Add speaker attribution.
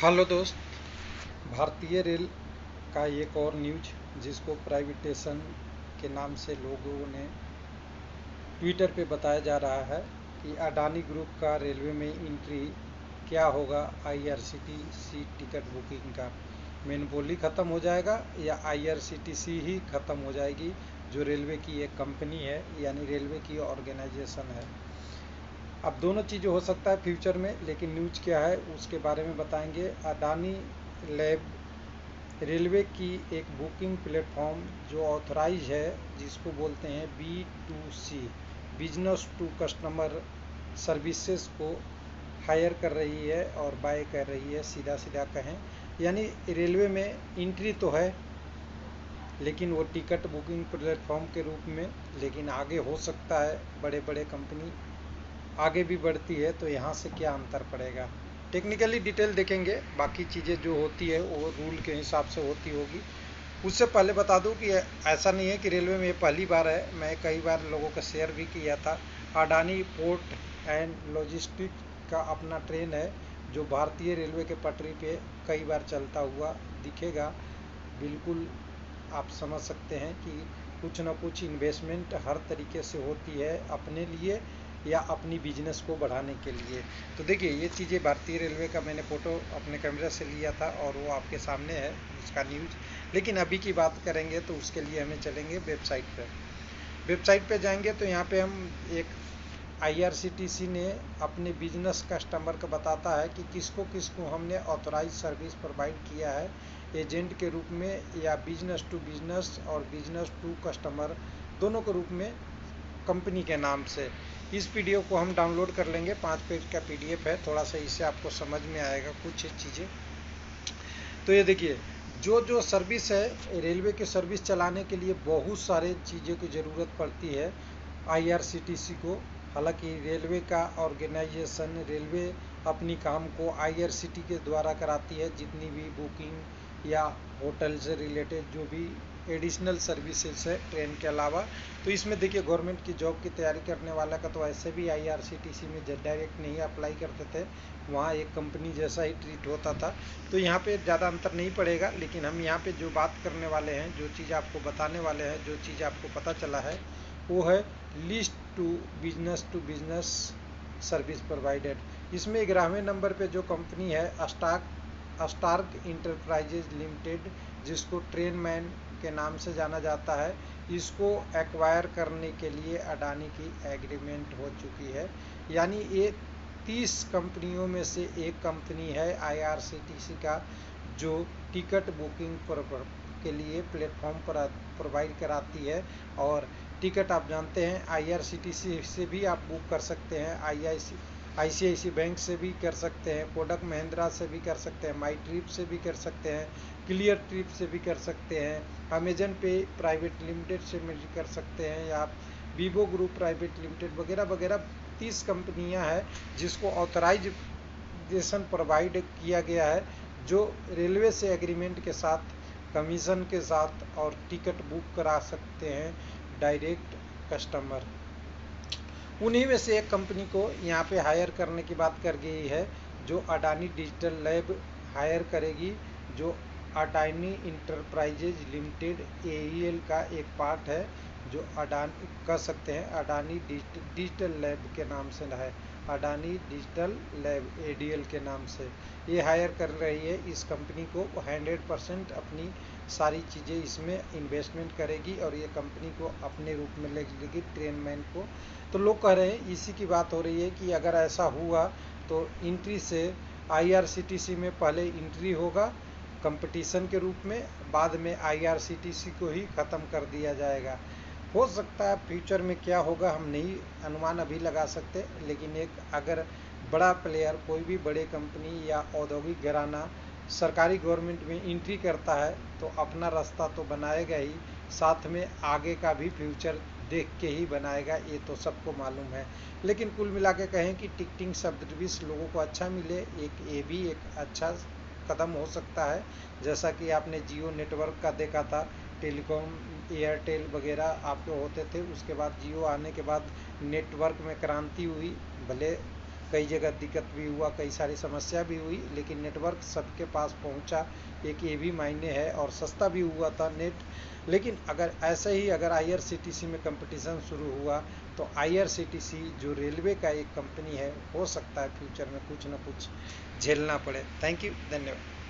Speaker 1: Hello दोस्त। भारतीय rail का एक और न्यूज जिसको प्राइवेटेशन के नाम से लोगों ने ट्विटर पे बताया जा रहा है कि अडानी ग्रुप का रेलवे में एंट्री क्या होगा। आईआरसीटीसी टिकट बुकिंग का मोनोपोली ख़त्म हो जाएगा या आईआरसीटीसी ही ख़त्म हो जाएगी, जो रेलवे की एक कंपनी है, यानी रेलवे की ऑर्गेनाइजेशन है। अब दोनों चीज़ें हो सकता है फ्यूचर में, लेकिन न्यूज क्या है उसके बारे में बताएंगे। अडानी लैब रेलवे की एक बुकिंग प्लेटफॉर्म जो ऑथराइज है, जिसको बोलते हैं B2C, business to customer services को हायर कर रही है और बाय कर रही है, सीधा सीधा कहें। यानी रेलवे में एंट्री तो है, लेकिन वो टिकट बुकिंग प्लेटफॉर्म के रूप में। लेकिन आगे हो सकता है बड़े बड़े कंपनी आगे भी बढ़ती है, तो यहाँ से क्या अंतर पड़ेगा, टेक्निकली डिटेल देखेंगे। बाकी चीज़ें जो होती है वो रूल के हिसाब से होती होगी। उससे पहले बता दूं कि ऐसा नहीं है कि रेलवे में ये पहली बार है, मैं कई बार लोगों को शेयर भी किया था। अडानी पोर्ट एंड लॉजिस्टिक का अपना ट्रेन है, जो भारतीय रेलवे के पटरी पे कई बार चलता हुआ दिखेगा। बिल्कुल आप समझ सकते हैं कि कुछ ना कुछ इन्वेस्टमेंट हर तरीके से होती है अपने लिए या अपनी बिजनेस को बढ़ाने के लिए। तो देखिए, ये चीज़ें भारतीय रेलवे का मैंने फ़ोटो अपने कैमरे से लिया था और वो आपके सामने है उसका न्यूज़। लेकिन अभी की बात करेंगे तो उसके लिए हमें चलेंगे वेबसाइट पर। वेबसाइट पे जाएंगे तो यहाँ पे हम एक आईआरसीटीसी ने अपने बिजनेस कस्टमर को बताता है कि किसको किसको हमने ऑथराइज सर्विस प्रोवाइड किया है, एजेंट के रूप में या बिजनेस टू बिजनेस और बिजनेस टू कस्टमर दोनों के रूप में कंपनी के नाम से। इस पीडीएफ को हम डाउनलोड कर लेंगे, 5 पेज का पीडीएफ है, थोड़ा सा इससे आपको समझ में आएगा कुछ चीज़ें। तो ये देखिए, जो जो सर्विस है, रेलवे की सर्विस चलाने के लिए बहुत सारे चीज़ों की ज़रूरत पड़ती है आईआरसीटीसी को। हालांकि रेलवे का ऑर्गेनाइजेशन, रेलवे अपनी काम को आईआरसीटी के द्वारा कराती है, जितनी भी बुकिंग या होटल से रिलेटेड जो भी एडिशनल सर्विसेज है ट्रेन के अलावा। तो इसमें देखिए, गवर्नमेंट की जॉब की तैयारी करने वाला का तो ऐसे भी आईआरसीटीसी में डायरेक्ट नहीं अप्लाई करते थे, वहाँ एक कंपनी जैसा ही ट्रीट होता था। तो यहाँ पे ज़्यादा अंतर नहीं पड़ेगा। लेकिन हम यहाँ पे जो बात करने वाले हैं, जो चीज़ आपको बताने वाले हैं, जो चीज़ आपको पता चला है, वो है list to business service provided. इसमें 11वें नंबर पे जो कंपनी है स्टार्क इंटरप्राइजेज लिमिटेड, जिसको ट्रेन मैन के नाम से जाना जाता है, इसको एक्वायर करने के लिए अडानी की एग्रीमेंट हो चुकी है। यानी ये 30 कंपनियों में से एक कंपनी है आईआरसीटीसी का, जो टिकट बुकिंग के लिए प्लेटफॉर्म पर प्रोवाइड कराती है। और टिकट आप जानते हैं आईआरसीटीसी से भी आप बुक कर सकते हैं, आईसीआईसी बैंक से भी कर सकते हैं, कोटक महिंद्रा से भी कर सकते हैं, माई ट्रिप से भी कर सकते हैं, क्लियर ट्रिप से भी कर सकते हैं, अमेजन पे प्राइवेट लिमिटेड से भी कर सकते हैं, या आप वीवो ग्रुप प्राइवेट लिमिटेड वगैरह वगैरह 30 कंपनियां हैं जिसको ऑथराइजेशन प्रोवाइड किया गया है, जो रेलवे से एग्रीमेंट के साथ, कमीशन के साथ और टिकट बुक करा सकते हैं डायरेक्ट कस्टमर। उन्हीं में से एक कंपनी को यहाँ पे हायर करने की बात कर गई है, जो अडानी डिजिटल लैब हायर करेगी, जो अडानी इंटरप्राइजेज लिमिटेड एईएल का एक पार्ट है, जो अडानी कह सकते हैं अडानी डिजिटल लैब के नाम से है, अडानी डिजिटल लैब एडीएल के नाम से ये हायर कर रही है। इस कंपनी को 100% अपनी सारी चीज़ें इसमें इन्वेस्टमेंट करेगी और ये कंपनी को अपने रूप में लेगी, ट्रेन मैन को। तो लोग कह रहे हैं, इसी की बात हो रही है कि अगर ऐसा हुआ तो एंट्री से आईआरसीटीसी में पहले एंट्री होगा कंपटीशन के रूप में, बाद में आईआरसीटीसी को ही ख़त्म कर दिया जाएगा। हो सकता है फ्यूचर में क्या होगा हम नहीं अनुमान अभी लगा सकते, लेकिन एक अगर बड़ा प्लेयर, कोई भी बड़े कंपनी या औद्योगिक घराना सरकारी गवर्नमेंट में एंट्री करता है तो अपना रास्ता तो बनाएगा ही, साथ में आगे का भी फ्यूचर देख के ही बनाएगा, ये तो सबको मालूम है। लेकिन कुल मिला के कहें कि टिकटिंग सर्विस लोगों को अच्छा मिले, ये भी एक अच्छा कदम हो सकता है। जैसा कि आपने जियो नेटवर्क का देखा था, टेलीकॉम एयरटेल वगैरह आपके होते थे, उसके बाद जियो आने के बाद नेटवर्क में क्रांति हुई। भले कई जगह दिक्कत भी हुआ, कई सारी समस्या भी हुई, लेकिन नेटवर्क सबके पास पहुंचा, एक ये भी मायने है, और सस्ता भी हुआ था नेट। लेकिन अगर ऐसे ही अगर IRCTC में कंपटीशन शुरू हुआ तो IRCTC जो रेलवे का एक कंपनी है, हो सकता है फ्यूचर में कुछ ना कुछ झेलना पड़े। थैंक यू, धन्यवाद।